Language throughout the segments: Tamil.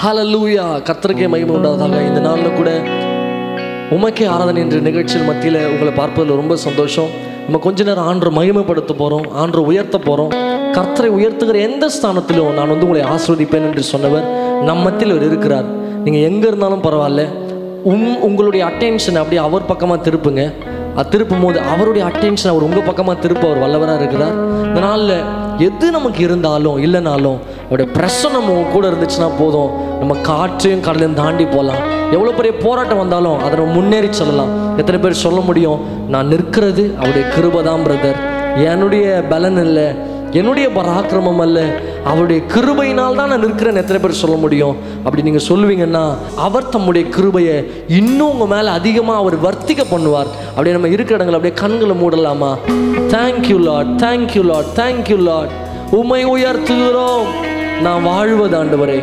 ஹல்லேலூயா. கர்த்தருக்கே மகிமை உண்டாவதாக. இந்த நாளில் கூட உமக்கே ஆராதனை என்ற நிகழ்ச்சியில் மத்தியில் உங்களை பார்ப்பதில் ரொம்ப சந்தோஷம். நம்ம கொஞ்ச நேரம் ஆண்டரை மகிமைப்படுத்த போகிறோம், ஆண்டரை உயர்த்த போகிறோம். கர்த்தரை உயர்த்துகிற எந்த ஸ்தானத்திலும் நான் உங்களை ஆசீர்வதிப்பேன் என்று சொன்னவர் நம் மத்தியில் அவர் இருக்கிறார். நீங்கள் எங்கே இருந்தாலும் பரவாயில்ல, உங்களுடைய அட்டென்ஷன் அப்படியே அவர் பக்கமாக திருப்புங்க. அது திருப்பும் போது அவருடைய அட்டென்ஷன் அவர் உங்கள் பக்கமாக திருப்ப அவர் வல்லவராக இருக்கிறார். இந்த நாளில் எது நமக்கு இருந்தாலும் இல்லைனாலும் அவருடைய பிரசன்னம் கூட இருந்துச்சுன்னா போதும், நம்ம காற்றையும் கடலையும் தாண்டி போகலாம். எவ்வளோ பெரிய போராட்டம் வந்தாலும் அதை நம்ம முன்னேறி சொல்லலாம். எத்தனை பேர் சொல்ல முடியும், நான் நிற்கிறது அவருடைய கிருபை தான் பிரதர், என்னுடைய பலன் இல்லை, என்னுடைய பராக்கிரமம் அல்ல, அவருடைய கிருபையினால் தான் நான் நிற்கிறேன்னு எத்தனை பேர் சொல்ல முடியும்? அப்படி நீங்கள் சொல்லுவீங்கன்னா அவர் தம்முடைய கிருபையை இன்னும் உங்கள் மேலே அதிகமாக அவர் வர்த்திக்க பண்ணுவார். அப்படியே நம்ம இருக்கிற இடங்கள் அப்படியே கண்களை மூடலாமா? Thank you lord, thank you lord, thank you lord. உம்மை உயர்த்துகிறோம். நான் வாழ்வது ஆண்டவரே,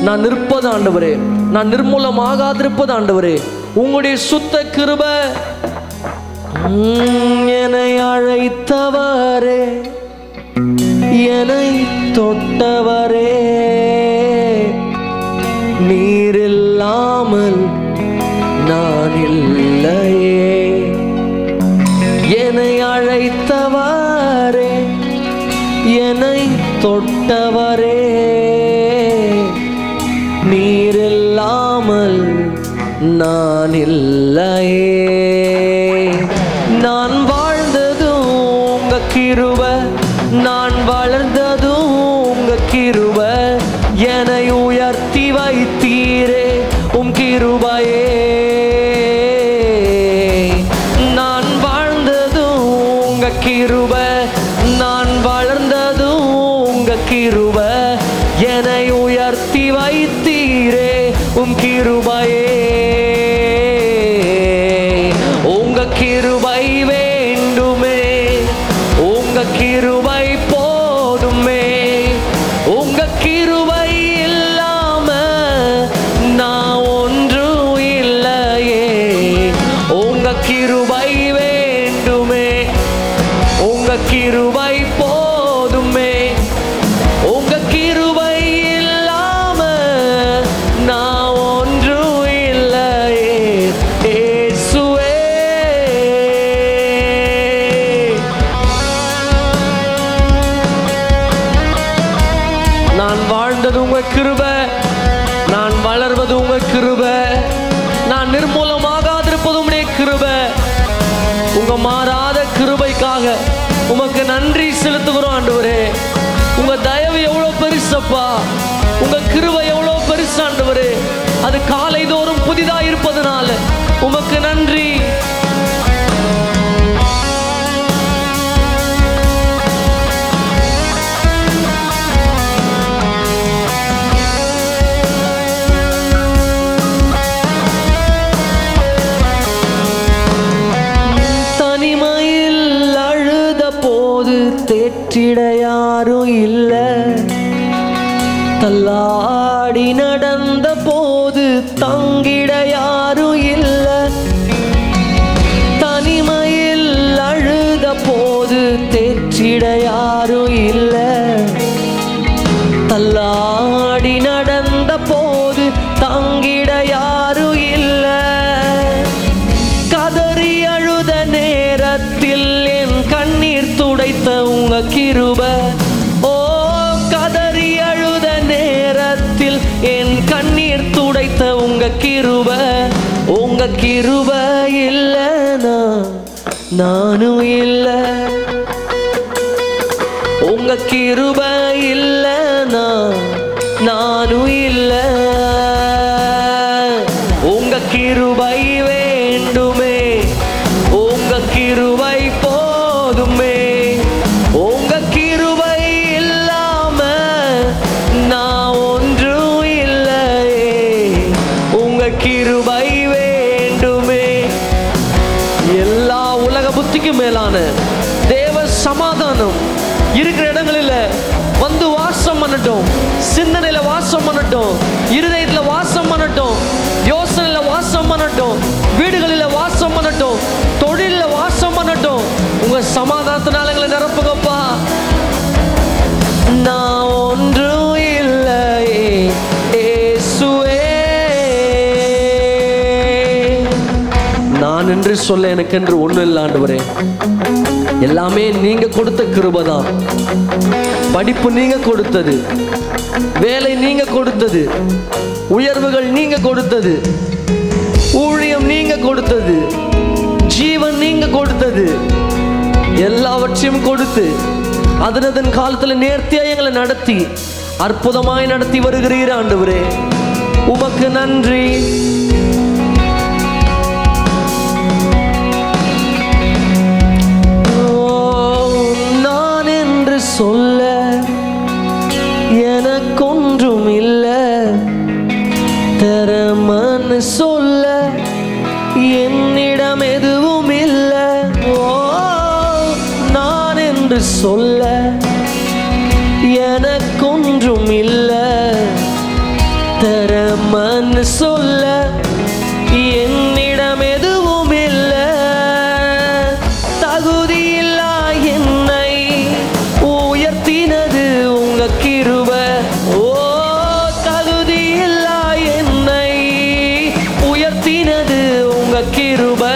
நான் நிற்பது ஆண்டவரே, நான் நிர்மூலமாகாதிருப்பது ஆண்டவரே, உங்களுடைய சுத்த கிருபை. என்னை அழைத்தவரே, என்னை தொட்டவரே, நீர் இல்லாமல் நான் இல்லையே. என்னை அழைத்தவரே, என்னை தொட்டவரே, நீர் இல்லாமல் நான் இல்லையே. நான் வாழ்ந்ததும் உங்க கிருபை, நான் வளர்ந்ததும் உங்க கிருபை, என்னை உயர்த்தி வைத்தீரே உம் கிருபையே. நான் வாழ்ந்ததும் உங்க கிருபை, நான் வளர்ந்ததும் உங்க கிருபை, என்னை உயர்த்தி வைத்தீரே உம் கிருபையே. உங்க கிருபை வேண்டுமே, உங்க கிருபை போதுமே, உங்க கிருபை இல்லாம நான் ஒன்றும் இல்லையே. உங்க கிருபை வேண்டுமே, உங்க கிருபை போதுமே, உங்க கிருபை இல்லாம நான் ஒன்றும் இல்லையே. இயேசுவே, நான் வாழ்ந்தது உங்க கிருபை, நான் வளர்வது உங்க கிருபை, நான் நிர்மூலமாகாதிருப்பது உம்முடைய கிருபை. உங்க மாறாத கிருபைக்காக உமக்கு நன்றி செலுத்துகிறோம் ஆண்டவரே. உங்க தயவு எவ்வளவு பெருசப்பா, உங்க கிருபை எவ்வளவு பெருசு ஆண்டவரே. அது காலை தோறும் புதிதா இருப்பதனால உமக்கு நன்றி. தேற்றிட யாரும் இல்ல, தள்ளாடி நடந்த போது தங்கிட யாரும் இல்ல, தனிமையில் அழுத போது தேற்றிட யாரும் இல்ல, தள்ளாடி நடந்த போது தங்கிட யாரும் இல்ல, கதறி அழுத நேரத்தில் என் கண்ணீர் துடைத்த உங்க கிருபை. ஓ, கதறி அழுத நேரத்தில் என் கண்ணீர் துடைத்த உங்க கிருபை. உங்க கிருபை இல்லைனா நானும் இல்லை, உங்க கிருபை இல்லைனா நானும் இல்லை. உங்க கிருபை வேண்டுமே, உங்க கிருபை போதுமே, உங்க கிருபை இல்லாம நான் ஒன்றும் இல்லையே. உங்க கிருபை வேண்டுமே. எல்லா உலக புத்திக்கும் மேலான தேவ சமாதானம் இருக்கிற இடங்களில் வந்து வாசம் பண்ணட்டும், சிந்தனையில வாசம் பண்ணட்டும், இருதயத்துல வாசம் பண்ணட்டும், யோசனையில வாசம் பண்ணட்டும், வீடுகளில் வாசம் பண்ணட்டும், தொழில வாசம் பண்ணட்டும். உங்க சமாதானத்தினால எங்களை நிரப்புங்கப்பா. நான் ஒன்றும் இல்லையே இயேசுவே. நான் என்று சொல்ல எனக்கென்று ஒன்றும் இல்லை ஆண்டவரே. எல்லாமே நீங்க கொடுத்த கிருபை தான். படிப்பு நீங்க கொடுத்தது, வேலை நீங்க கொடுத்தது, உயர்வுகள் நீங்க கொடுத்தது, ஊழியம் நீங்க கொடுத்தது, ஜீவன் நீங்க கொடுத்தது. எல்லாவற்றையும் கொடுத்து அதன் காலத்தில் நேர்த்தியா எங்களை நடத்தி அற்புதமாய் நடத்தி வருகிறீர் ஆண்டவரே. உமக்கு நன்றி. நான் என்று சொல்ல எனக்கொன்றும் இல்லை, தரமன்னு சொல்ல என்னிடம் எதுவும் இல்லை. நான் என்று சொல்ல எனக்கொன்றும் இல்லை, தரமன்னு சொல்ல என்னிடம் எதுவும் இல்லை. தகுதியில்லா என்னை உயர்த்தினது உங்க கிருபை. ஓ, தகுதியில்லா என்னை உயர்த்தினது உங்க கிருபை.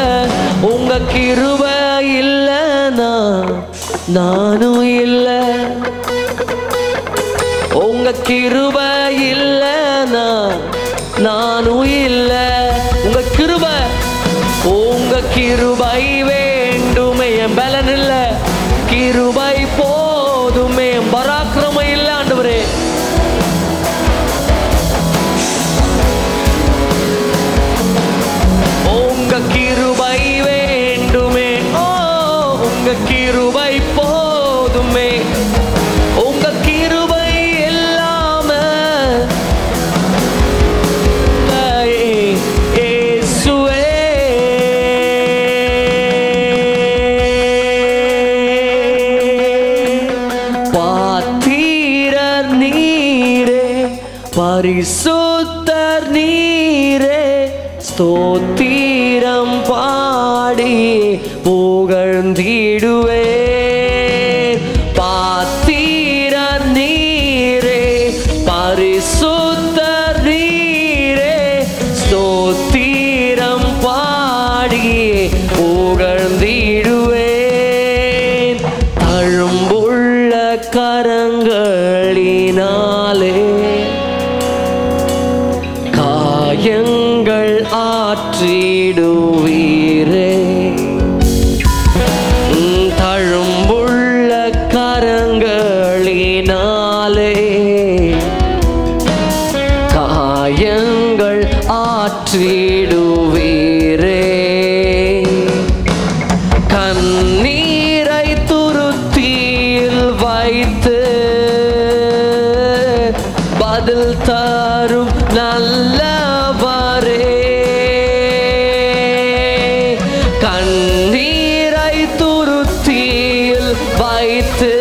உங்க கிருபை இல்லைனா நானும் இல்லை, உங்க கிருபை இல்லைனா நானும் இல்லை. உங்க கிருபை, உங்க கிருபை வேண்டுமே, என் பலன் இல்லை, கிருபை போதுமே, பராக்கிரமம் இல்லை ஆண்டவரே. உங்க கிருபை வேண்டுமே, ஓ உங்க கிருபை போதுமே. உங்க கிருபை இல்லாம இயேசுவே, பாத்திரர் நீரே, பரிசுத்தர் நீரே, ஸ்தோத்திரம் பாடி புகழ்ந்திடுவே. பாத்திரர் நீரே, பரிசுத்தர் நீரே, ஸ்தோத்திரம் பாடி புகழ்ந்திடுவேன். தழும்புள்ள கரங்களினாலே காயங்கள் ஆற்றிடுவீரே. தழும்புள்ள கரங்களினாலே காயங்கள் ஆற்றிடுவீரே. கண்ணீரை துருத்தியில் வைத்து பதில் தரும் நல்லவரே. கண்ணீரை துருத்தியில் வைத்து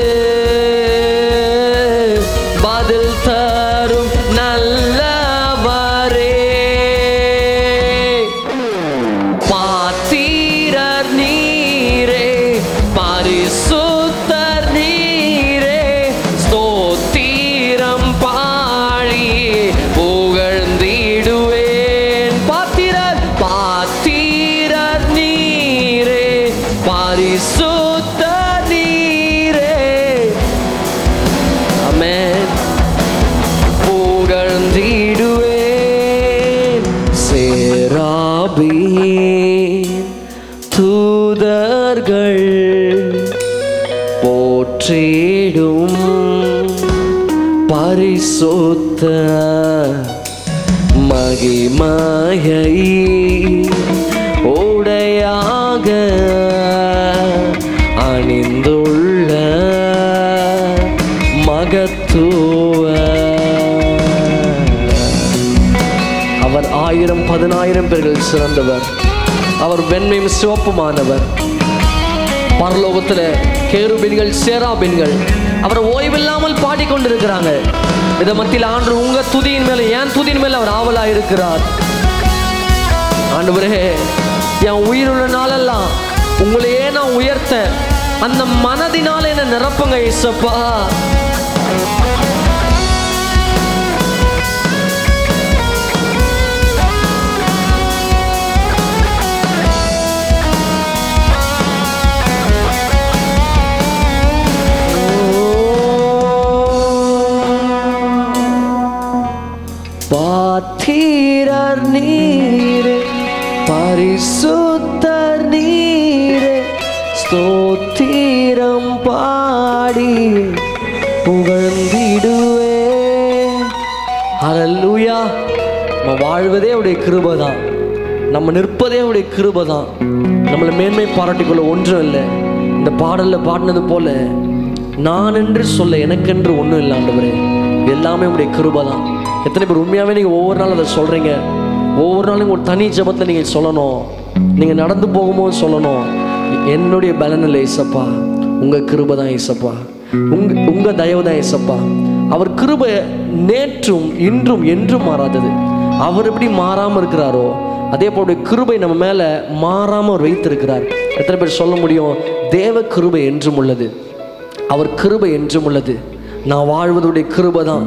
பதில் தரும் நல்லவரே. பாத்திரர் நீரே, பரிசுத்தர் நீரே, ஸ்தோத்திரம் பாடி புகழ்ந்திடுவேன். பாத்திரர், பாத்திரர் நீரே, பரிசுத்தர் நீரே. ஆமென். புகழ்ந்திடுவேன். சேராபீன் தூதர்கள் போற்றிடும் பரிசுத்த மகிமையை உடையாக அணிந்துள்ள மகத்துவ அவர் 1000-10,000 பேர்கள் சிறந்தவர். அவர் வெண்மையும் சிவப்புமானவர். பரலோகத்தில் கேருபீன்கள் சேராபீன்கள் அவர் ஓய்வில்லாமல் பாடிக்கொண்டிருக்கிறாங்க. இதை மத்தியில் ஆண்டு உங்க துதியின் மேல, என் துதியின் மேல அவர் ஆவலா இருக்கிறார். ஆண்டவரே, என் உயிருள்ள நாளெல்லாம் உங்களையே நான் உயர்த்த அந்த மனதினால என்ன நிரப்புங்க இயேசுப்பா. பரிசுத்தர் நீரே ஸ்தோத்திரம் பாடி புகழ்ந்திடுவே. ஹல்லேலூயா. நம்ம வாழ்வதே அவருடைய கிருபை தான், நம்ம நிற்பதே அவருடைய கிருபை தான். நம்மளை மேன்மை பாராட்டிக்கொள்ள ஒன்றும் இல்லை. இந்த பாடலில் பாடினது போல நான் என்று சொல்ல எனக்கென்று ஒன்றும் இல்லை ஆண்டவரே, எல்லாமே உங்களுடைய கிருபை தான். எத்தனை பேர் உண்மையாகவே நீங்கள் ஒவ்வொரு நாளும் அதை சொல்கிறீங்க? ஒவ்வொரு நாளும் ஒரு தனி ஜெபத்தில் நீங்கள் சொல்லணும், நீங்கள் நடந்து போகும்போது சொல்லணும், என்னுடைய பலன் இல்லை ஏசப்பா, உங்கள் கிருபை தான் ஏசப்பா, உங்கள் தயவு தான் ஏசப்பா. அவர் கிருபை நேற்றும் இன்றும் என்றும் மாறாதது. அவர் எப்படி மாறாமல் இருக்கிறாரோ அதே போல கிருபை நம்ம மேலே மாறாமல் அவர் வைத்திருக்கிறார். எத்தனை பேர் சொல்ல முடியும்? தேவ கிருபை என்றும் உள்ளது, அவர் கிருபை என்றும் உள்ளது. நான் வாழ்வதுடைய கிருபை தான்,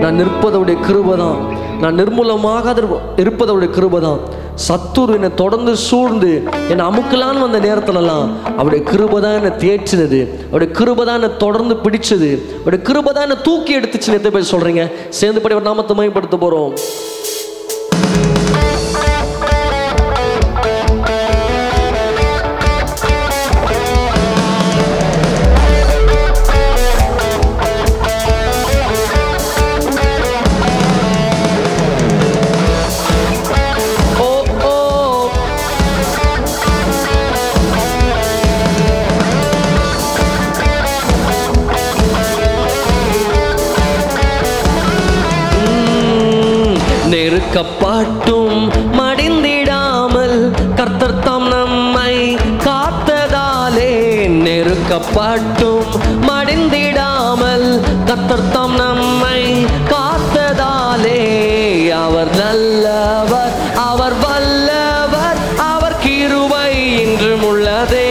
நான் நிற்பதோடைய கிருபை தான், நான் நிர்மூலமாக இருப்பதோடைய கிருபை தான். சத்துரு என்னை தொடர்ந்து சூழ்ந்து என்னை அமுக்கலான்னு வந்த நேரத்துலலாம் அவருடைய கிருபை தான் என்னை தேய்ச்சினது, அவருடைய கிருபை தான் என்னை தொடர்ந்து பிடிச்சது, அவருடைய கிருபை தான் என்னை தூக்கி எடுத்துச்சுன்னு எத்தனை பேர் சொல்கிறீங்க? சேர்ந்து படி நாமத்தை மகிமைப்படுத்த போகிறோம். நெருக்கப்பட்டும் மடிந்திடாமல் கர்த்தர் தாம் நம்மை காத்ததாலே, நெருக்கப்பட்டும் மடிந்திடாமல் கர்த்தர் தாம் நம்மை காத்ததாலே, அவர் நல்லவர், அவர் வல்லவர், அவர் கிருபை என்றும் உள்ளதே.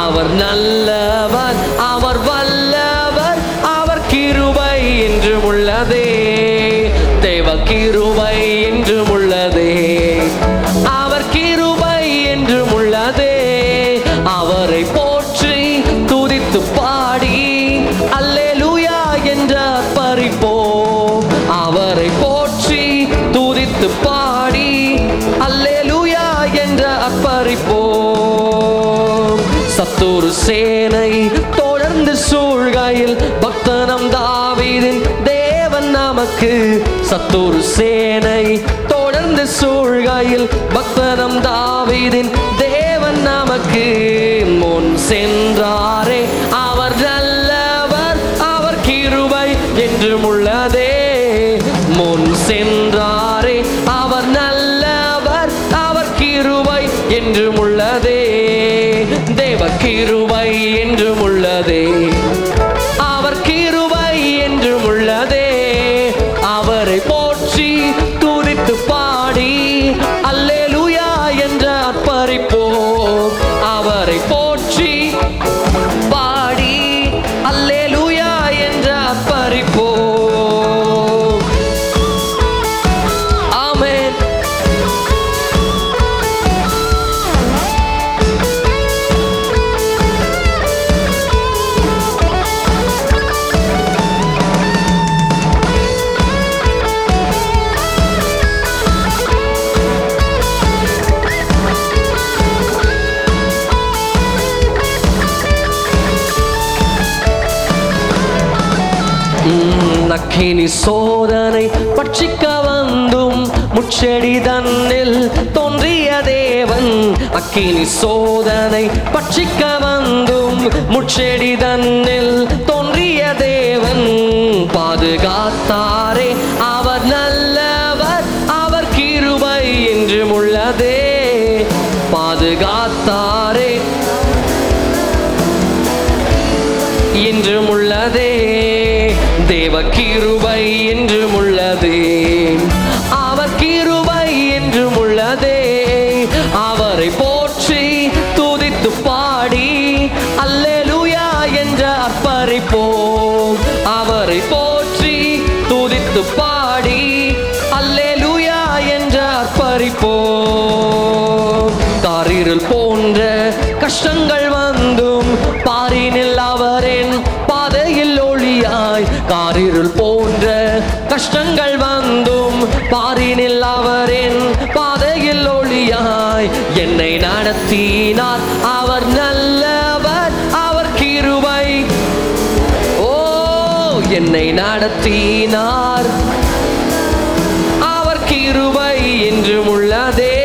அவர் நல்லவர், அவர் வல்லவர், அவர் கிருபை என்றும் உள்ளதே. தேவ கிருபை என்றும் உள்ளதே, அவர் கிருபை என்றும் உள்ளதே. அவரை போற்றி துதித்து பாடி அல்லேலூயா என்ற பறிப்போம். அவரை போற்றி துதித்து பாடி அல்லேலூயா என்ற பறிப்போம். சத்துரு சேனை தொடர்ந்து சூழ்கையில் பக்தனம் தாவீதின் தேவன் நமக்கு, சத்துரு சேனை தொடர்ந்து சூழ்கையில் பக்தனம் தாவீதின் தேவன் நமக்கு, முன் சென்றாரே அவர் நல்லவர், அவர் கிருபை என்றும் உள்ளதே. முன் சென்றாரே அவர் நல்லவர், அவர் கிருபை என்றும் உள்ளதே. தேவ கிருபை என்றும் உள்ளதே, அவர் கிருபை என்றும் உள்ளதே. அவரை போற்றி துதித்து பாடி அல்லேலூயா என்ற பறிப்போம். அவரை போற்றி பாடி அல்லேலூயா என்ற பறிப்போம். ஆமென். அக்கினி சோதனை பட்சிக்க வந்தும் முச்செடி தன்னில் தோன்றிய தேவன், அக்கினி சோதனை பட்சிக்க வந்தும் முச்செடி தன்னில் தோன்றிய தேவன், பாதுகாத்தாரே அவர் நல்லவர், அவர் கிருபை என்றும் உள்ளதே. பாதுகாத்தாரே என்றும் உள்ளதே. தேவ கிருபை என்றும் உள்ளதே, அவர் கிருபை என்றும் உள்ளதே. அவரை போற்றி துதித்து பாடி அல்லேலூயா என்ற பறிப்போம். அவரை போற்றி துதித்து பாடி அல்லேலூயா என்ற பறிப்போம். காரிருள் போன்ற கஷ்டங்கள் வந்தும் பாரினில் அவரின் பாதையில் ஒளியாய், காரிருள் போன்ற கஷ்டங்கள் வந்தும் பாரினில் அவரின் பாதையில் ஒளியாய், நடத்தினார். அவர் நல்லவர், அவர் கிருபை. ஓ, என்னை நடத்தினார், அவர் கிருபை என்றும் உள்ளதே.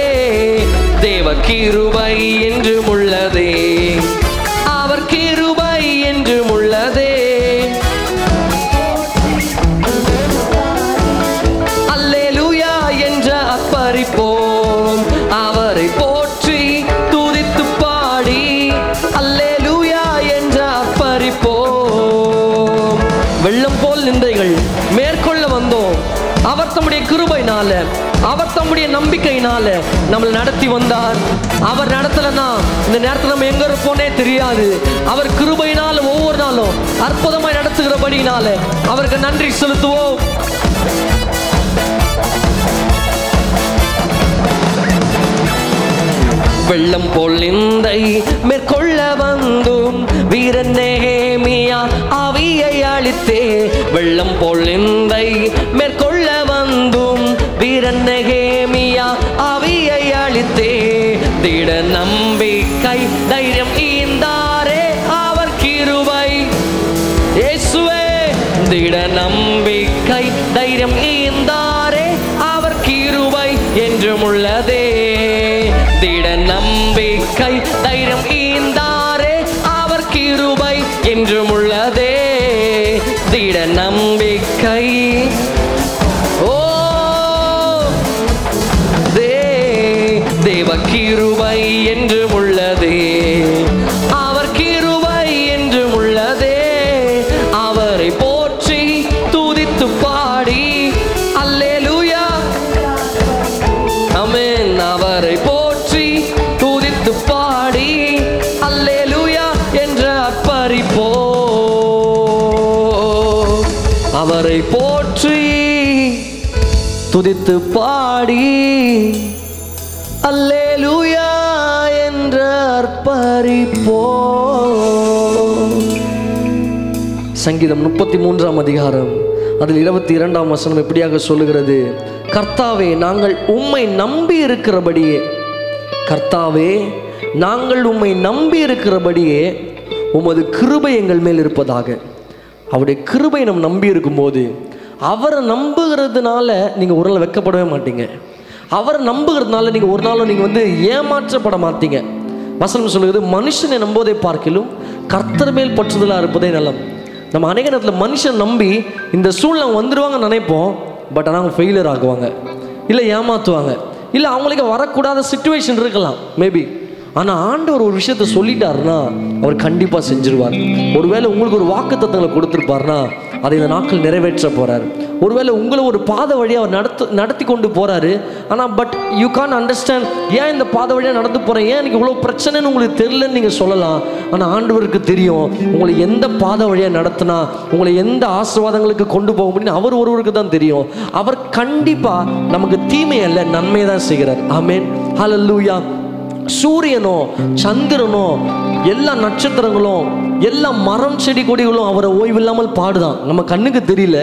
தேவ கிருபை என்றும் உள்ளதே, அவர் கிருபை என்றும் உள்ளதே. அல்லேலூயா என்ற அப்பரிப்போம், அவரை போற்றி துதித்து பாடி. அல்லேலூயா என்ற அப்பரிப்போம். வெள்ளம் போல் நிந்தைகள் மேற்கொள்ள வந்தோம். அவர் தம்முடைய கிருபையினால, அவர் தம்முடைய நம்பிக்கையினால நம்மளை நடத்தி வந்தார். அவர் நடத்தலன்னா இந்த நேரத்தில் நம்ம எங்க இருப்போனே தெரியாது. அவர் கிருபையினால ஒவ்வொரு நாளும் அற்புதமாய் நடத்துகிறபடியினால அவருக்கு நன்றி செலுத்துவோம். வெள்ளம் போல் நிந்தை மேற்கொள்ள வந்தும் வீரன் நெகேமியா ஆவியை அளித்தே. வெள்ளம் போல் நிந்தை மேற்கொள்ள வந்தும் வீரன் நெகேமியா ஆவியை அளித்தே. திட நம்பிக்கை தைரியம் ஈந்தாரே, அவர் கிருபை. இயேசுவே, திட நம்பிக்கை தைரியம் ஈந்தாரே, அவர் கிருபை என்றும் உள்ளதே. திட நம்பிக்கை தைரியம் ஈந்தாரே, அவர் கிருபை என்றும் உள்ளதே. திட நம்பிக்கை, ஓ தேவ கிருபை என்றும் உள்ளதே, அவர் கிருபை என்றும் உள்ளதே. அவரை போற்றி துதித்து பாடி. அல்லேலூயா, ஆமென். அவரை போற்றி துதித்து பாடி. அல்லேலூயா என்ற அப்பரிப்போ, அவரை போற்றி துதித்து பாடி. அல்லேலூயா என்ற அர்ப்பரிப்போ. சங்கீதம் 33ஆம் அதிகாரம் அதில் 22ஆம் வசனம் எப்படியாக சொல்லுகிறது? கர்த்தாவே, நாங்கள் உம்மை நம்பி இருக்கிறபடியே, கர்த்தாவே, நாங்கள் உம்மை நம்பி இருக்கிறபடியே உமது கிருபை எங்கள் மேல் இருப்பதாக. அவருடைய கிருபை நம்ம நம்பி இருக்கும்போது, அவரை நம்புகிறதுனால நீங்கள் ஒரு நாள் வெட்கப்படவே மாட்டீங்க. அவரை நம்புகிறதுனால நீங்கள் ஒரு நாளும் நீங்கள் ஏமாற்றப்பட மாட்டீங்க. வசனம் சொல்லுகிறது, மனுஷனை நம்புவதை பார்க்கிலும் கர்த்தர் மேல் பற்றுதலாக இருப்பதே நலம். நம்ம அநேக நேரத்தில் மனுஷன் நம்பி இந்த சூழ்நிலை வந்துடுவாங்கன்னு நினைப்போம். பட் ஆனால் அவங்க ஃபெயிலியர் ஆகுவாங்க, இல்லை ஏமாற்றுவாங்க, இல்லை அவங்களுக்கு வரக்கூடாத சிச்சுவேஷன் இருக்கலாம் மேபி. ஆனால் ஆண்டவர் ஒரு விஷயத்த சொல்லிட்டாருன்னா அவர் கண்டிப்பாக செஞ்சிருவார். ஒருவேளை உங்களுக்கு ஒரு வாக்குத்தத்தங்களை கொடுத்துருப்பாருன்னா அதை இந்த நாட்கள் நிறைவேற்ற போகிறார். ஒருவேளை உங்களை ஒரு பாதை வழியாக அவர் நடத்தி கொண்டு போகிறாரு. ஆனால் பட் யூ கான் அண்டர்ஸ்டாண்ட், ஏன் இந்த பாதை வழியாக நடந்து போகிறேன், ஏன் எனக்கு இவ்வளோ பிரச்சனைன்னு உங்களுக்கு தெரியலன்னு நீங்கள் சொல்லலாம். ஆனால் ஆண்டவருக்கு தெரியும் உங்களை எந்த பாதை வழியாக நடத்தினா உங்களை எந்த ஆசீர்வாதங்களுக்கு கொண்டு போக முடியும் அவர் ஒருவருக்கு தான் தெரியும். அவர் கண்டிப்பாக நமக்கு தீமை அல்ல, நன்மை தான் செய்கிறார். ஆமென், ஹல்லேலூயா. சூரியனோ சந்திரனோ எல்லா நட்சத்திரங்களும் எல்லா மரம் செடி கொடிகளும் அவரை ஓய்வில்லாமல் பாடுதான். நம்ம கண்ணுக்கு தெரியல,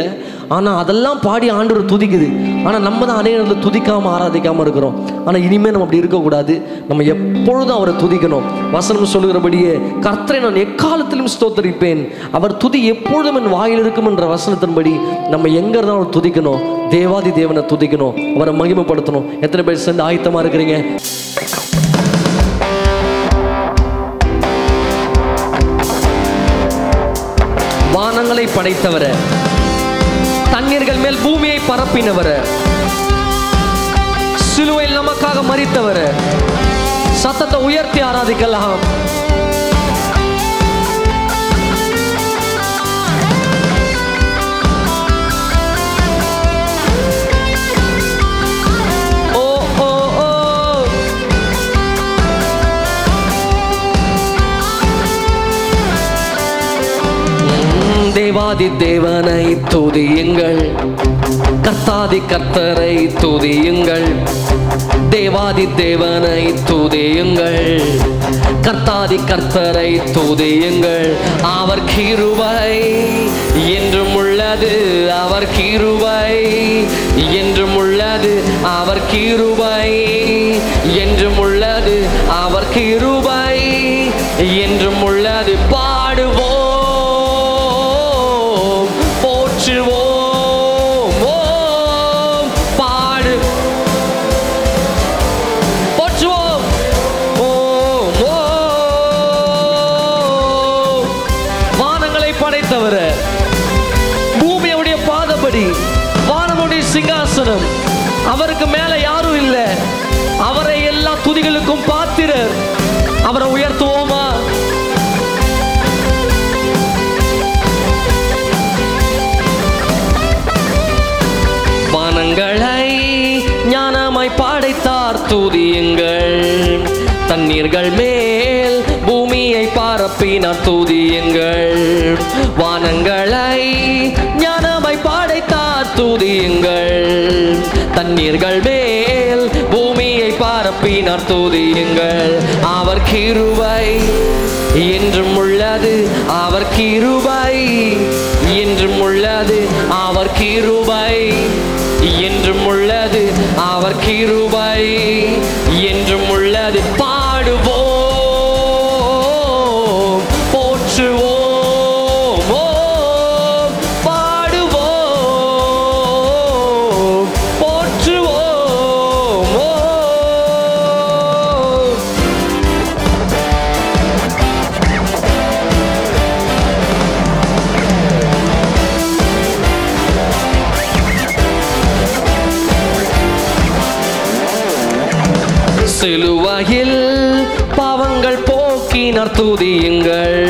ஆனால் அதெல்லாம் பாடி ஆண்டவர் துதிக்குது. ஆனால் நம்ம தான் அநேக நேரத்தில் துதிக்காமல் ஆராதிக்காமல் இருக்கிறோம். ஆனால் இனிமேல் நம்ம அப்படி இருக்கக்கூடாது. நம்ம எப்பொழுதும் அவரை துதிக்கணும். வசனம் சொல்லுகிறபடியே, கர்த்தரை நான் எக்காலத்திலும் ஸ்தோத்தரிப்பேன், அவர் துதி எப்பொழுதும் என் வாயில் இருக்கும் என்ற வசனத்தின்படி நம்ம எங்கே இருந்தாலும் அவர் துதிக்கணும். தேவாதி தேவனை துதிக்கணும், அவரை மகிமைப்படுத்தணும். எத்தனை பேர் சேர்ந்து ஆயத்தமாக இருக்கிறீங்க? வானங்களை படைத்தவர, தண்ணீர்கள் மேல் பூமியை பரப்பினவர, சிலுவையில் நமக்காக மரித்தவர, சத்தத்தை உயர்த்தி ஆராதிக்கலாம். தேவாதி தேவனை துதியுங்கள், கர்த்தாதி கர்த்தரை துதியுங்கள். தேவாதி தேவனை துதியுங்கள், கர்த்தாதி கர்த்தரை துதியுங்கள். அவர் கிருபை என்றும் உள்ளது, அவர் கிருபை என்றும் உள்ளது, அவர் கிருபை என்றும் உள்ளது, அவர் படைத்தவரை, பூமியுடைய பாதப்படி, வானமுடைய சிங்காசனம், அவருக்கு மேல யாரும் இல்லை. அவரை எல்லா துதிகளுக்கும் பாத்திரர். அவரை உயர்த்துவோமா? வானங்களை ஞானமாய் படைத்தார், துதியுங்கள். தண்ணீர்கள் மேல் பூமியை பரப்பினார், துதியுங்கள். வானங்களை ஞானமாய் படைத்தார், துதியுங்கள். தண்ணீர்கள் மேல் பூமியை பரப்பினார், துதியுங்கள். அவர் கிருபை என்றும் உள்ளது, அவர் கிருபை என்றும் உள்ளது, அவர் கிருபை என்றும் உள்ளது, அவர் கிருபை என்றும் உள்ளது. பாடுவோம், போற்றுவோம், பாடுவோம், போற்றுவோம். சிலுவையில் பாவங்கள் போக்கினார், துதியுங்கள்.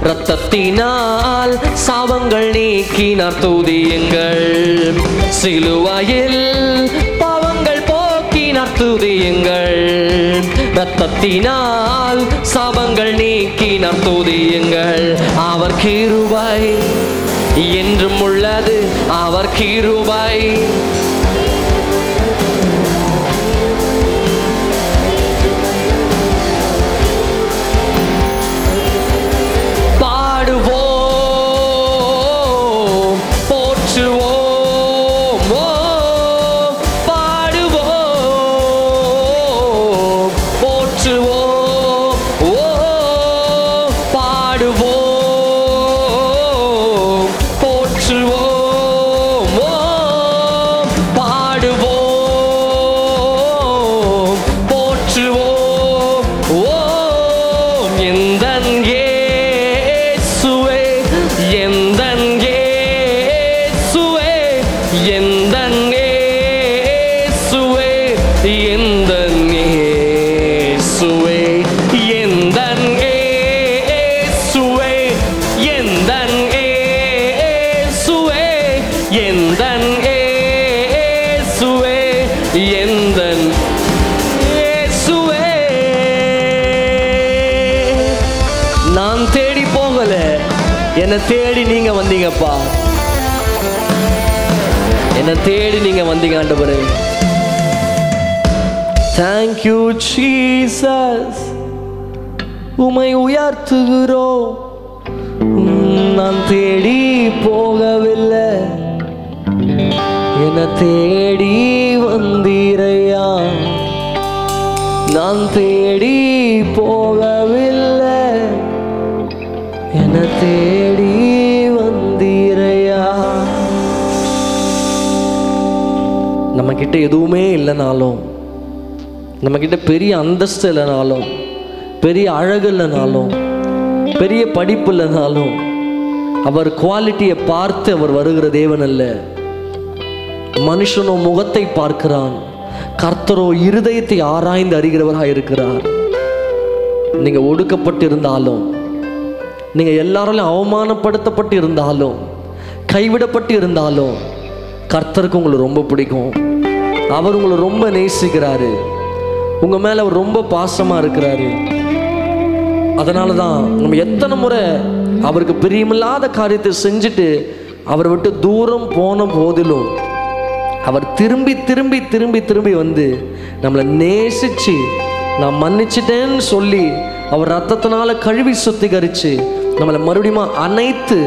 இரத்தத்தினால் சாபங்கள் நீக்கினார், துதியுங்கள். சிலுவையில் பாவங்கள் போக்கினார், துதியுங்கள். இரத்தத்தினால் சாபங்கள் நீக்கினார், துதியுங்கள். அவர் கிருபை என்றும் உள்ளது, அவர் கிருபை. நான் தேடி போகல, என்னை தேடி நீங்க வந்தீங்கப்பா. என்னை தேடி நீங்க வந்தீங்க ஆண்டவரே. Thank you Jesus. உம்மை உயர்த்துகிறோம். நான் தேடி போகவில்லை, என்னை தேடி வந்தீரையா. நான் தேடி போகவில்லை, என்னை தேடி வந்தீரையா. நம்ம கிட்ட எதுவுமே இல்லைனாலும், நம்ம கிட்ட பெரிய அந்தஸ்து இல்லைனாலும், பெரிய அழகு இல்லைனாலும், பெரிய படிப்பு இல்லைனாலும், அவர் குவாலிட்டியை பார்த்து அவர் வருகிற தேவன் அல்ல. மனுஷனோ முகத்தை பார்க்கிறான், கர்த்தரோ இருதயத்தை ஆராய்ந்து அறிகிறவராக இருக்கிறார். நீங்க ஒடுக்கப்பட்டு இருந்தாலும், நீங்க எல்லாராலும் அவமானப்படுத்தப்பட்டு இருந்தாலும், கைவிடப்பட்டு இருந்தாலும், கர்த்தருக்கு உங்களை ரொம்ப பிடிக்கும். அவர் உங்களை ரொம்ப நேசிக்கிறாரு. உங்க மேல அவர் ரொம்ப பாசமா இருக்கிறாரு. அதனாலதான் நம்ம எத்தனை முறை அவருக்கு பிரியமில்லாத காரியத்தை செஞ்சுட்டு அவரை விட்டு தூரம் போன போதிலும் அவர் திரும்பி திரும்பி திரும்பி திரும்பி வந்து நம்மளை நேசிச்சு நான் மன்னிச்சிட்டேன்னு சொல்லி அவர் ரத்தத்தினால கழுவி சுத்திகரிச்சு நம்மளை மறுபடியும் அனைத்து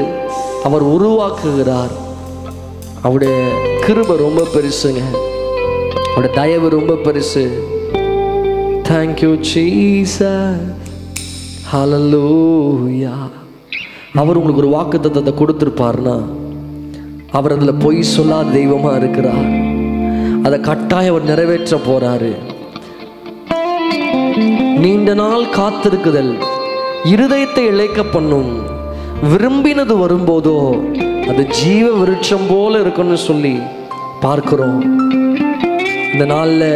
அவர் உருவாக்குகிறார். அவருடைய கிருபை ரொம்ப பெருசுங்க, அவருடைய தயவு ரொம்ப பெருசு. Thank you Jesus. Hallelujah. அவர் உங்களுக்கு ஒரு வாக்குத்தத்தத்தை கொடுத்திருப்பார்னா அவர் அதில் பொய் சொல்லாத தெய்வமா இருக்கிறார். அதை கட்டாயம் அவர் நிறைவேற்ற போறாரு. நீண்ட நாள் காத்திருக்குதல் இருதயத்தை இழைக்க பண்ணும், விரும்பினது வரும்போதோ அது ஜீவ விருட்சம் போல இருக்குன்னு சொல்லி பார்க்கிறோம். இந்த நாளில்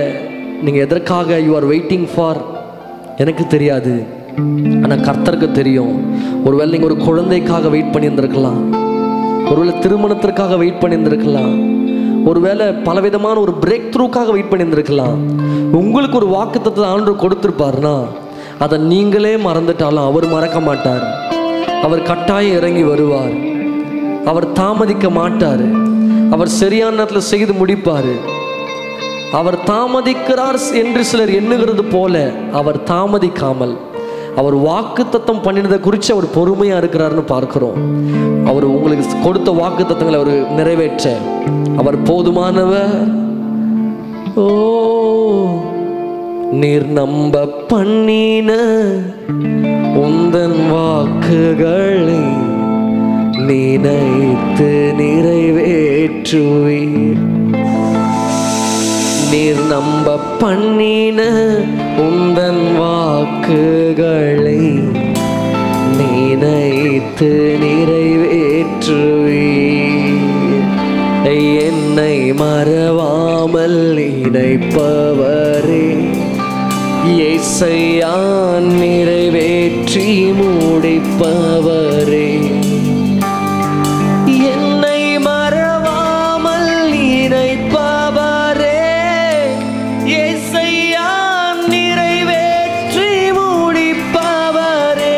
நீங்கள் எதற்காக யூ ஆர் வெயிட்டிங் ஃபார் எனக்கு தெரியாது, ஆனால் கர்த்தருக்கு தெரியும். ஒருவேளை நீங்கள் ஒரு குழந்தைக்காக வெயிட் பண்ணியிருந்திருக்கலாம், ஒருவேளை திருமணத்திற்காக வெயிட் பண்ணியிருந்திருக்கலாம், ஒருவேளை பலவிதமான ஒரு பிரேக் த்ரூக்காக வெயிட் பண்ணியிருந்திருக்கலாம். உங்களுக்கு ஒரு வாக்குத்தத்தத்தை ஆண்டவர் கொடுத்துருப்பாருன்னா அதை நீங்களே மறந்துட்டாலும் அவர் மறக்க மாட்டார். அவர் கட்டாயம் இறங்கி வருவார். அவர் தாமதிக்க மாட்டார். அவர் சரியான நேரத்தில் செய்து முடிப்பார். அவர் தாமதிக்கிறார் என்று சிலர் எண்ணுகிறது போல அவர் தாமதிக்காமல் அவர் வாக்குத்தத்தம் பண்ணினதை குறித்து அவர் பொறுமையாக இருக்கிறார்னு பார்க்கிறோம். அவர் உங்களுக்கு கொடுத்த வாக்குத்தத்தங்களை அவர் நிறைவேற்ற அவர் போதுமானவர். ஓ, நீர் நம்ப பண்ணின உந்தன் வாக்குகளை நினைத்து நிறைவேற்றுவீர். நீர் நம்ப பண்ணின உந்தன் வாக்குகளை நினைத்து நிறைவேற்றுவீர். என்னை மறவாமல் நினைப்பவரே, இயேசையா நிறைவேற்றி முடிப்பவரே. என்னை மறவாமல் நினைப்பவரே, இயேசையா நிறைவேற்றி முடிப்பவரே.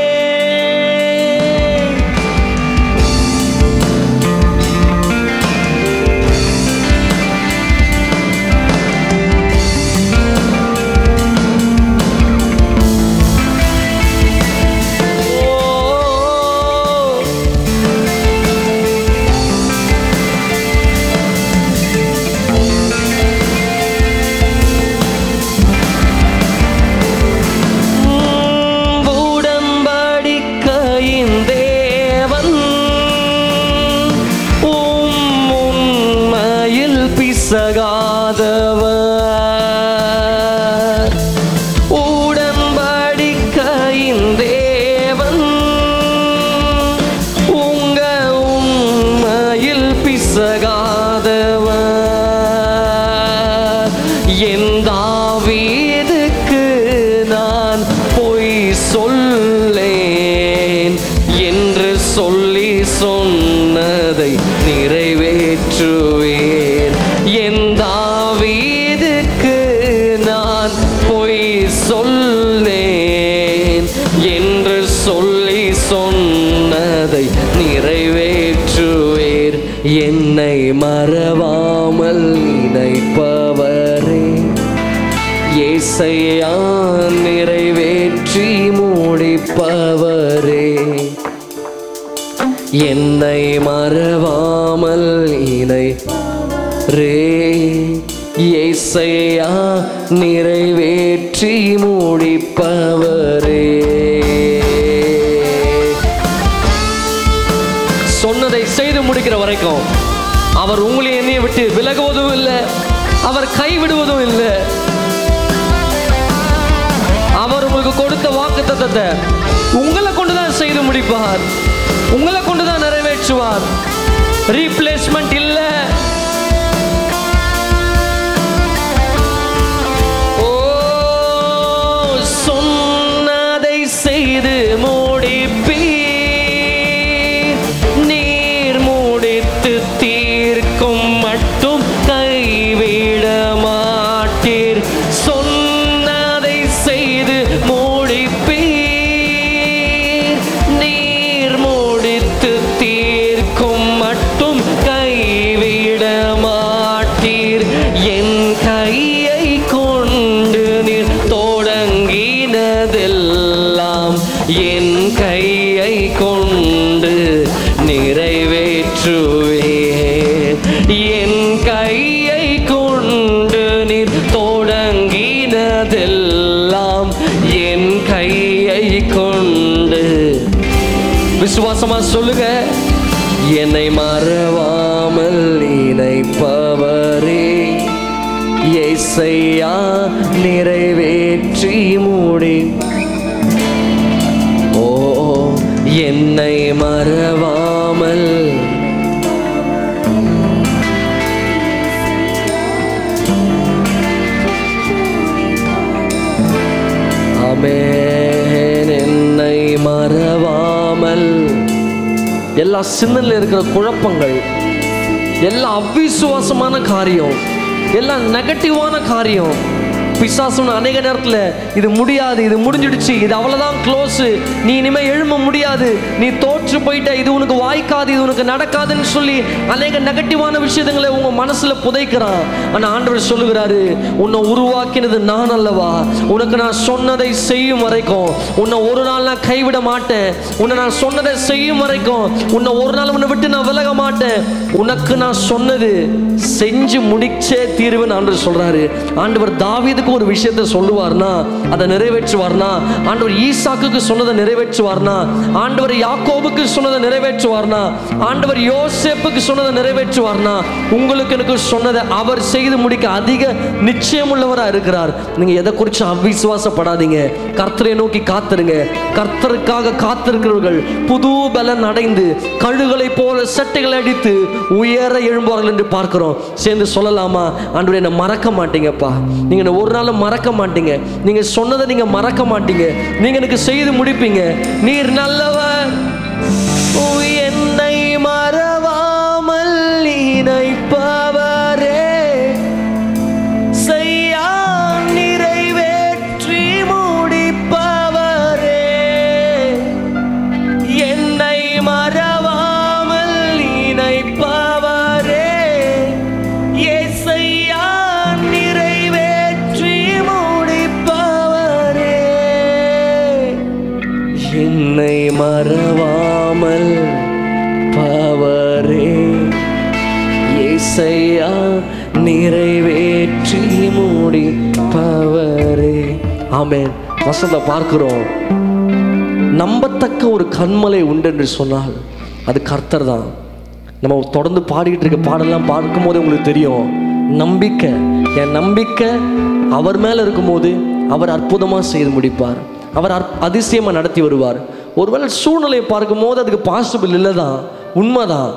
சகாதவர் உடன்படிக்கையின் தேவன், உங்க உண்மையில் பிசகாதவர். என் தாவீதுக்கு நான் பொய் சொல்லேன் என்று சொல்லி சொன்னதை நிறைவேற்றுவேன். என் தாவீதுக்கு நான் பொய் சொல்லேன் என்று சொல்லி சொன்னதை நிறைவேற்றுவேர். என்னை மறவாமல் நினைப்பவரே, இயேசையா நிறைவேற்றி முடிப்பவரே. என்னை மறவாமல் நினைப்பவரே, இயேசையா நிறைவேற்றி முடிப்பவரே. சொன்னதை செய்து முடிக்கிற வரைக்கும் அவர் உங்களை என்னைய விட்டு விலகுவதும் இல்லை, அவர் கைவிடுவதும் இல்லை. அவர் உங்களுக்கு கொடுத்த வாக்குத்தத்தத்தை உங்களை கொண்டுதான் செய்து முடிப்பார், உங்களை கொண்டுதான் நிறைவேற்றுவார். ரீப்ளேஸ்மெண்ட் இல்லை. ஓ, சொன்னதை செய்து முடிப்பீர், நீர் முடித்து தீர்க்கும் மட்டும் கைவிட மாட்டீர். சொன்னதை செய்து முடிப்பீர், நீர் முடித்து தீர்க்கும் மட்டும் கைவிட மாட்டீர். என் கையை கொண்டு நீர் தொடங்கினதெல்லாம் என் கையை கொண்டு நிறைவேற்றுவேன். என் கையை கொண்டு நீர் தொடங்கினதெல்லாம் என் கையை கொண்டு. விசுவாசமா சொல்லுங்க. என்னை மறவாமல் நினைப்பவரே, இயேசையா நிறைவேற்றி முடி. ஓ, என்னை மற மறவாமல் ஆமென். என்னை மறவாமல் எல்லா சின்னல இருக்கிற குழப்பங்கள், எல்லா அவிசுவாசமான காரியம், எல்லா நெகட்டிவான காரியம், பிசாசுன்னு அநேக நேரத்தில் இது முடியாது, இது முடிஞ்சிடுச்சு, இது அவ்வளோதான் க்ளோஸு, நீ இனிமேல் எழும்ப முடியாது, நீ தோற்று போயிட்ட, இது உனக்கு வாய்க்காது, இது உனக்கு நடக்காதுன்னு சொல்லி அநேக நெகட்டிவான விஷயங்களை உங்கள் மனசில் புதைக்கிறான். ஆனால் ஆண்டவர் சொல்லுகிறாரு, உன்னை உருவாக்கினது நான் அல்லவா, உனக்கு நான் சொன்னதை செய்யும் வரைக்கும் உன்னை ஒரு நாள் நான் கைவிட மாட்டேன், உன்னை நான் சொன்னதை செய்யும் வரைக்கும் உன்னை ஒரு நாள் உன்னை விட்டு நான் விலக மாட்டேன், உனக்கு நான் சொன்னது செஞ்சு முடிச்சே தீர்வுன்னு ஆண்டவர் சொல்றாரு. ஆண்டவர் தாவீதுக்கு ஒரு விஷயத்தை சொல்லுவார்னா அதை நிறைவேற்றுவார்னா, ஆண்டவர் ஈசாக்குக்கு சொன்னதை நிறைவேற்றுவார்னா, ஆண்டவர் யாக்கோபுக்கு சொன்னதை நிறைவேற்றுவார்னா, ஆண்டவர் யோசேப்புக்கு சொன்னதை நிறைவேற்றுவார்னா, உங்களுக்கு எனக்கு சொன்னதை அவர் செய்து முடிக்க அதிக நிச்சயம் உள்ளவராக இருக்கிறார். நீங்க எதை குறித்து அவிசுவாசப்படாதீங்க, கர்த்தரை நோக்கி காத்திருங்க. கர்த்தருக்காக காத்திருக்கிறவர்கள் புது பலன் அடைந்து கழுகளை போல சட்டைகளை அடித்து உயர எழும்புவார்கள் என்று பார்க்கிறோம். சேர்ந்து சொல்லலாமா? ஆண்டவரே, என்னை மறக்க மாட்டீங்கப்பா, நீங்க ஒரு நாளும் மறக்க மாட்டீங்க, நீங்க சொன்னதை நீங்க மறக்க மாட்டீங்க, நீங்க எனக்கு செய்து முடிப்பீங்க, நீர் நல்லவர், என்னை மறவாமல் நினைப்பவரே, செய்யா நிறைவேற்றி முடிப்பவரே, என்னை மறவாமல் நினைப்பவரே, ஏசையா நிறைவேற்றி முடிப்பவரே, என்னை மறவாமல் பவரே, ஏசையா நிறைவேற்றி முடிப்பவரே. ஆமென். வசனத்தை பார்க்கிறோம், நம்பத்தக்க ஒரு கன்மலை உண்டு என்று சொன்னால் அது கர்த்தர் தான். நம்ம தொடர்ந்து பாடிக்கிட்டு இருக்க பாடலாம் பார்க்கும் போது உங்களுக்கு தெரியும், நம்பிக்கை, என் நம்பிக்கை அவர் மேலே இருக்கும்போது அவர் அற்புதமாக செய்து முடிப்பார், அவர் அதிசயமாக நடத்தி வருவார். ஒருவேளை சூழ்நிலையை பார்க்கும்போது அதுக்கு பாசிபிள் இல்லை தான், உண்மைதான்,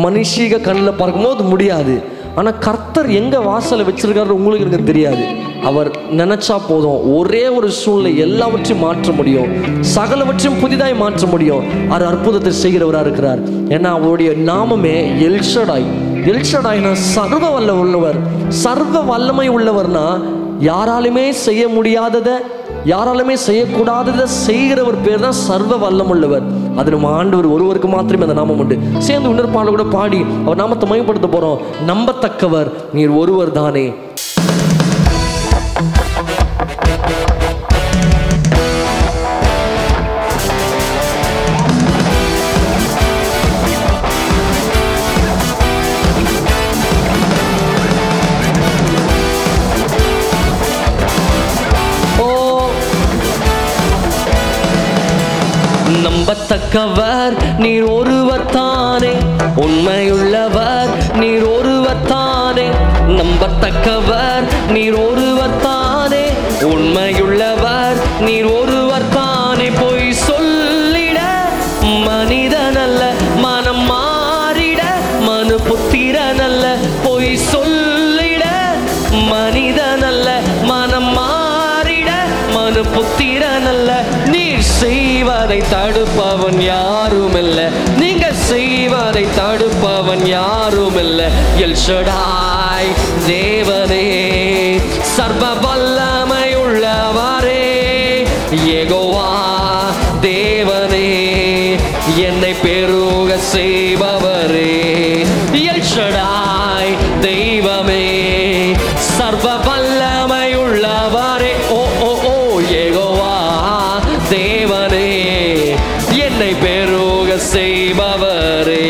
மனுஷீக கண்ணில் பார்க்கும்போது முடியாது. ஆனால் கர்த்தர் எங்கே வாசலை வச்சிருக்காரு உங்களுக்கு எனக்கு தெரியாது. அவர் நினைச்சா போதும், ஒரே ஒரு சூழ்நிலை எல்லாவற்றையும் மாற்ற முடியும், சகலவற்றையும் புதிதாய் மாற்ற முடியும். அவர் அற்புதத்தை செய்கிறவராக இருக்கிறார். ஏன்னா அவருடைய நாமமே எல்ஷடாய். எல்ஷடாய்னா சர்வ வல்ல உள்ளவர், சர்வ வல்லமை உள்ளவர்னா யாராலுமே செய்ய முடியாததை, யாராலுமே செய்யக்கூடாததை செய்கிற ஒரு பேர் தான் சர்வ வல்லம் உள்ளவர். அது நம்ம ஆண்டவர் ஒருவருக்கு மாத்திரமே அந்த நாமம் உண்டு. சேர்ந்து இன்னொரு பாடல் கூட பாடி அவர் நாமத்தை மகிமைப்படுத்த போறோம். நம்பத்தக்கவர் நீர் ஒருவர் தானே. நம்பத்தக்கவர் நீர் ஒருவர் தானே, உண்மையுள்ளவர் நீர் ஒருவர் தானே, நம்பத்தக்கவர் நீர் ஒருவர் தானே, உண்மையுள்ளவர் நீர் ஒருவர் தானே. பொய் சொல்லிட மனிதனல்ல, மனம் மாறிட மனு புத்திரனல்ல, பொய் சொல்லிட மனிதனல்ல, மனம் மாறிட மனு புத்திரனல்ல, நீர் செய்வதை தடுப்பவன் யாருமில்ல, நீங்க செய்வதை தடுப்பவன் யாருமில்ல. எல்ஷடாய் தேவனே, சர்வ வல்லமை உள்ளவரே, யெகோவா தேவனே, என்னை பெருக செய்பவரே, எல்ஷடாய் தெய்வமே, சர்வ வல்லமை உள்ளவரே, ஓ ஓ ஓ யெகோவா தேவனே, என்னை பெருக செய்பவரே.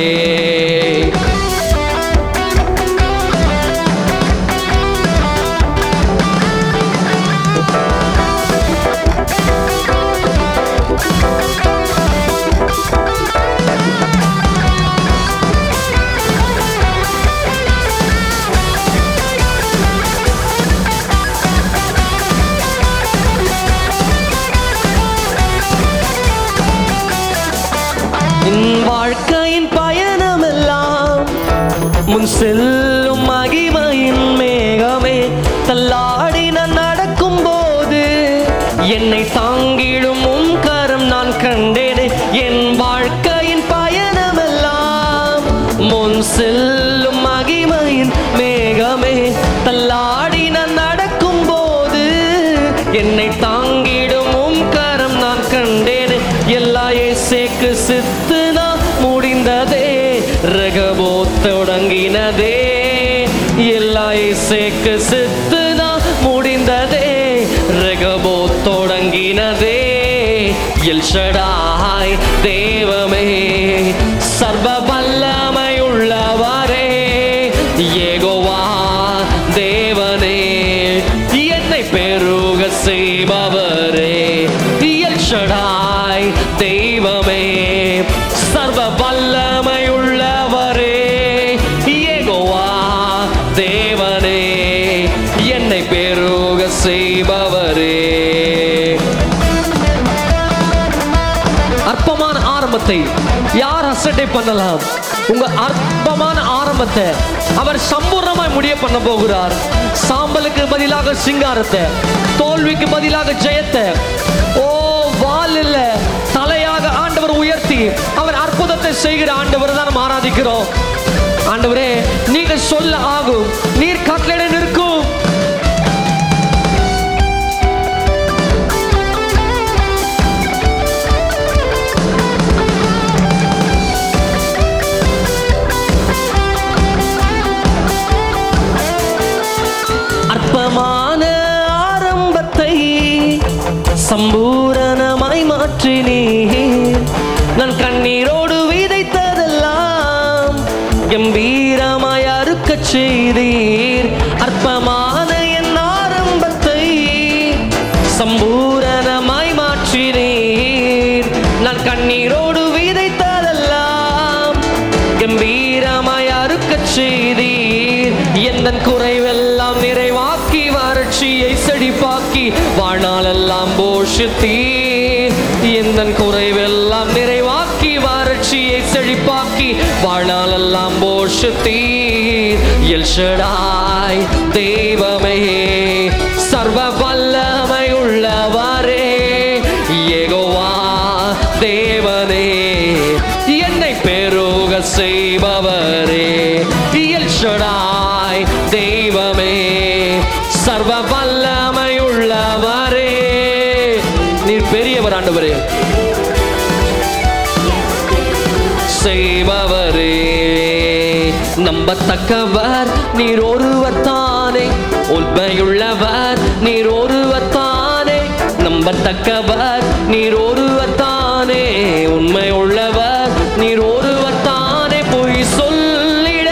செல்லும் மகிமையின் மேகமே தள்ளாடி நான் நடக்கும் போது என்னை தாங்கிடும் உம் கரம் நான் கண்டேனே. என் வாழ்க்கையின் பயணமெல்லாம் முன் செல்லும் மகிமையின் மேகமே தள்ளாடி நான் நடக்கும் போது என்னை தாங்கிடும் உம் கரம் நான் கண்டேனே. எல்லா இயேசுவுக்கு சித்து நான் முடிந்ததே, ரகபோத் தொடங்கினதே. எல்லா இயேசுவுக்கு சித்து நான் முடிந்ததே, ரகபோத் தொடங்கினதே. எல் ஷடாய் தேவமே, சர்வ வல்லமை உள்ளவரே, யெகோவா தேவனே, என்னை பெருக செய்பவரே. எல் ஷடாய் தெய்வமே, சர்வ வல்லமை உள்ளவரே, யெகோவா தேவனே, என்னை பெருக செய்பவரே. அற்பமான ஆரம்பத்தை யார் அசட்டை பண்ணலாம்? உங்க அற்பமான ஆரம்பத்தை அவர் சம்பூர்ணமாய் முடிய பண்ண போகிறார். சாம்பலுக்கு பதிலாக சிங்காரத்தை, தோல்விக்கு பதிலாக ஜெயத்தை, ஓ வால் இல்ல தலையாக ஆண்டவர் உயர்த்தி அவர் அற்புதத்தை செய்கிற ஆண்டவர் தான் நம்ம ஆராதிக்கிறோம். ஆண்டவரே நீங்க சொல்ல ஆகும், நீர் கட்டளை நிற்கும். அற்பமான ஆரம்பத்தை சம்பூரணமாய் மாற்றினீர். நான் கண்ணீரோடு விதைத்ததெல்லாம் கம்பீரமாய் அறுக்கச் செய்தீர். அற்பமான என் ஆரம்பத்தை சம்பூரணமாய் மாற்றினீர். நான் கண்ணீரோடு விதைத்ததெல்லாம் கம்பீரமாய் அறுக்கச் செய்தீர். எந்தன் குறைவெல்லாம் நிறைவாக்கி வறட்சியை செழிப்பாக்கி வாழ்நாளெல்லாம் போஷித்தீர். எந்தன் குறைவெல்லாம் நிறைவாக்கி வறட்சியை செழிப்பாக்கி வாழ்நாளெல்லாம் போஷித்தீர். எல் ஷடாய் தெய்வமே, சர்வ வல்லமை உள்ளவரே, யெகோவா தேவனே, என்னை பெருக செய்பவரே. எல் ஷடாய் தெய்வமே, சர்வ வல்லமை உள்ளவரே, நீர் பெரியவர் ஆண்டவரே, செய்பவரே. நம்பத்தக்கவர் நீர் ஒருவர் தானே, உண்மையுள்ளவர் நீர் ஒருவர் தானே. நம்பத்தக்கவர் நீர் ஒருவர் தானே, உண்மை உள்ளவர் நீர் ஒருவர் தானே. பொய் சொல்லிட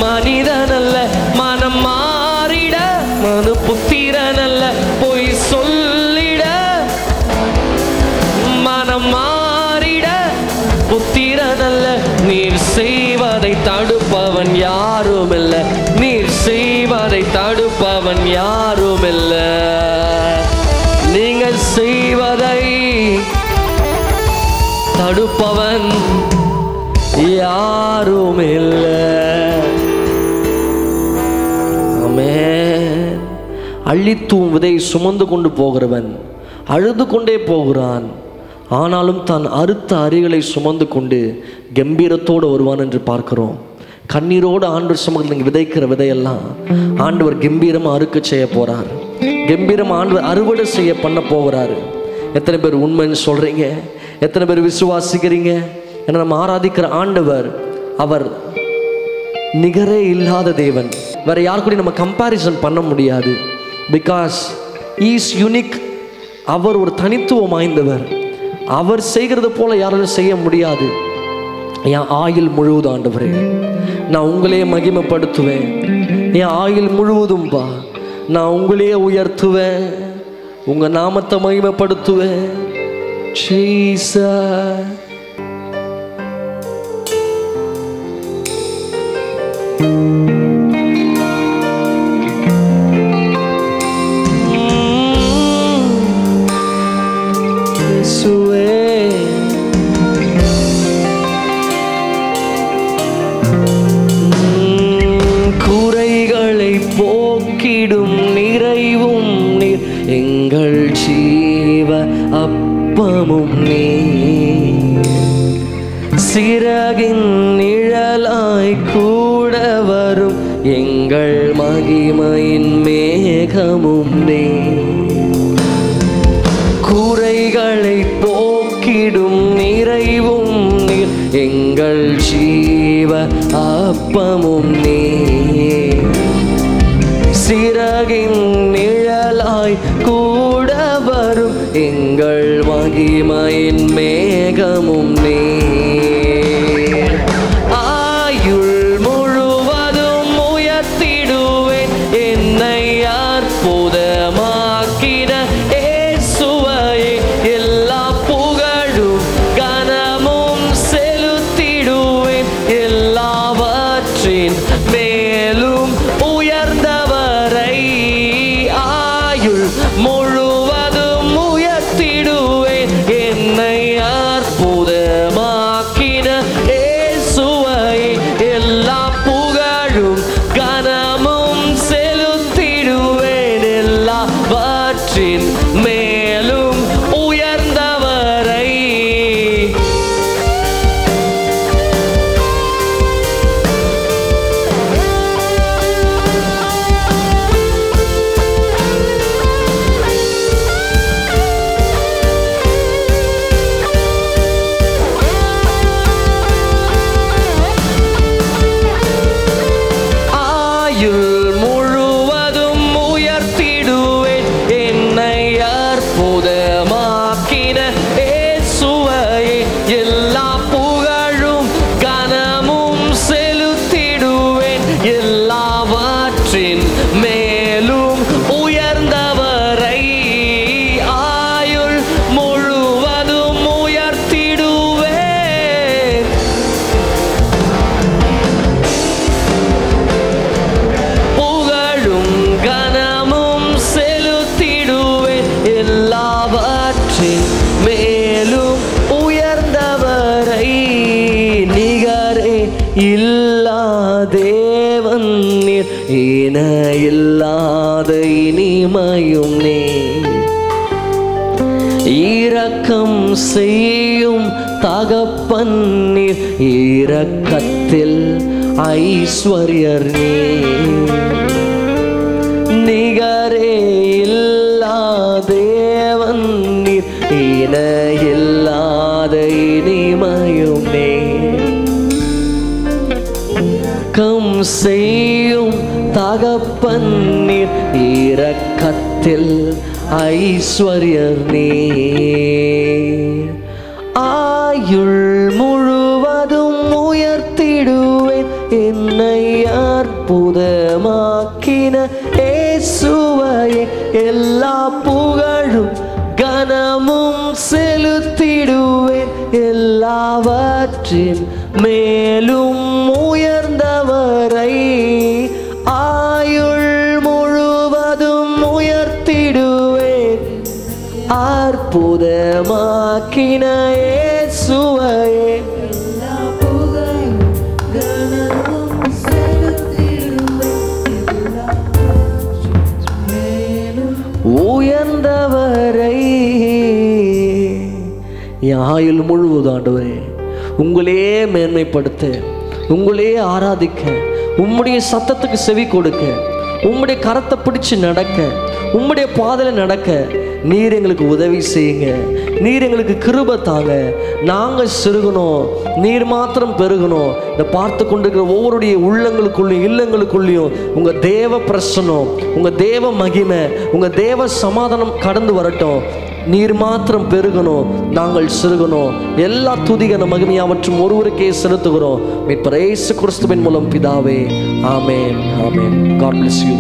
மனிதனல்ல, மனம் மாறிட மனு புத்திரனல்ல. பொய் சொல்லிட மனம் மாறிட புத்திரனல்ல. நீர் செய்வதை தடுப்பவன் யாருமில்ல, நீர் செய்வதை தடுப்பவன் யாருமில்ல. நீங்கள் செய்வதை தடுப்பவன் யாருமில்ல. ஆமென். அள்ளித்தூம் விதை சுமந்து கொண்டு போகிறவன் அழுது கொண்டே போகிறான், ஆனாலும் தான் அறுத்த அரிகளை சுமந்து கொண்டு கம்பீரத்தோடு வருவான் என்று பார்க்கிறோம். கண்ணீரோடு ஆண்டவர் சுமந்து நீங்கள் விதைக்கிற விதையெல்லாம் ஆண்டவர் கம்பீரமாக அறுக்க செய்ய போகிறார். கம்பீரமாக ஆண்டவர் அறுவடை செய்ய பண்ண போகிறாரு. எத்தனை பேர் உண்மைன்னு சொல்கிறீங்க? எத்தனை பேர் விசுவாசிக்கிறீங்க? ஏன்னா நம்ம ஆராதிக்கிற ஆண்டவர் அவர் நிகரே இல்லாத தேவன். வேற யாரு கூட நம்ம கம்பேரிசன் பண்ண முடியாது. Because is unique. அவர் ஒரு தனித்துவம் வாய்ந்தவர். அவர் செய்கிறது போல யாராலும் செய்ய முடியாது. என் ஆயுள் முழுவதும் ஆண்டவரே நான் உங்களே மகிமைப்படுத்துவேன். என் ஆயுள் முழுவதும்பா நான் உங்களே உயர்த்துவேன், உங்க நாமத்தை மகிமைப்படுத்துவேன். ஜீசஸ். எங்கள் ஜீவ அப்பமும் நீர். சிறகின் நிழலாய் கூட வரும் எங்கள் மகிமையின் மேகமும் நீர். குறைகளை போக்கிடும் நிறைவும் நீர். எங்கள் ஜீவ அப்பமும் நீர். சிறகின் நிழலாய் கூட வரும் எங்கள் மகிமையின் மேகமும் நீர். ஆயுள் முழுவதும் உயர்த்திடுவேன் என்னை அற்புதமாக்கின இயேசுவையே. எல்லா புகழும் கனமும் செலுத்திடுவேன் எல்லாவற்றின் மேலும் உயர்ந்தவரை. ஆயுள் முழுவதும் உயர்த்திடுவேன் என்னை அற்புதமாக்கின இயேசுவையே. எல்லா புகழும் கனமும் செலுத்திடுவேன் எல்லாவற்றின் மேலும் உயர்ந்தவரை. ஆயுள் முழுவதும் உயர்த்திடுவேன் என்னை அற்புதமாக்கின இயேசுவையே. எல்லா புகழும் கனமும் செலுத்திடுவேன் எல்லாவற்றின் மேலும் உயர்ந்தவரை. ஆயுள் முழுவதும் உயர்த்திடுவேன். புகழும் கனமும் செலுத்திடுவேன் எல்லாவற்றின் மேலும் உயர்ந்தவரை. நிகரே இல்லா தேவன் நீர். இன இல்லாத இனிமையும் நீர். இரக்கம் செய்யும் தகப்பன் நீர். இரக்கத்தில் ஐஸ்வர்யர் நீர். நிகரே இல்லா தேவன் நீர். இன இல்லாத இனிமையும் நீர். இரக்கம் செய்யும் தகப்பன் நீர். இரக்கத்தில் ஐஸ்வர்யர் நீர். ஆயுள் முழுவதும் உயர்த்திடுவேன் என்னை அற்புதமாக்கின இயேசுவையே. எல்லா புகழும் கனமும் செலுத்திடுவேன் எல்லாவற்றின் மேலும் உயர்ந்தவரை. ஆயுள் முழுவதும் உயர்த்திடுவேன் அற்புதமாக்கின இயேசுவையே. உயர்ந்தவரை. என் ஆயுள் முழுவதும் ஆண்டவரே உங்களே மேன்மைப்படுத்த, உங்களே ஆராதிக்க, உம்முடைய சத்தத்துக்கு செவி கொடுக்க, உம்முடைய கரத்தை பிடிச்சு நடக்க, உம்முடைய பாதையில் நடக்க நீர் எங்களுக்கு உதவி செய்யுங்க. நீர் எங்களுக்கு கிருபை தாங்க. நாங்கள் சிறுகணும், நீர் மாத்திரம் பெருகணும். இந்த பார்த்து கொண்டிருக்கிற ஒவ்வொருடைய உள்ளங்களுக்குள்ளேயும் இல்லங்களுக்குள்ளேயும் உங்கள் தேவ பிரசன்னம், உங்கள் தேவ மகிமை, உங்கள் தேவ சமாதானம் கடந்து வரட்டும். நீர் மாத்திரம் பெருகணும், நாங்கள் சிறுகணும். எல்லா துதிகன மகிமையாவற்றும் ஒருவருக்கே செலுத்துகிறோம். மீட்பர் இயேசு கிறிஸ்துவின் மூலம் பிதாவே. ஆமென், ஆமென். God bless you.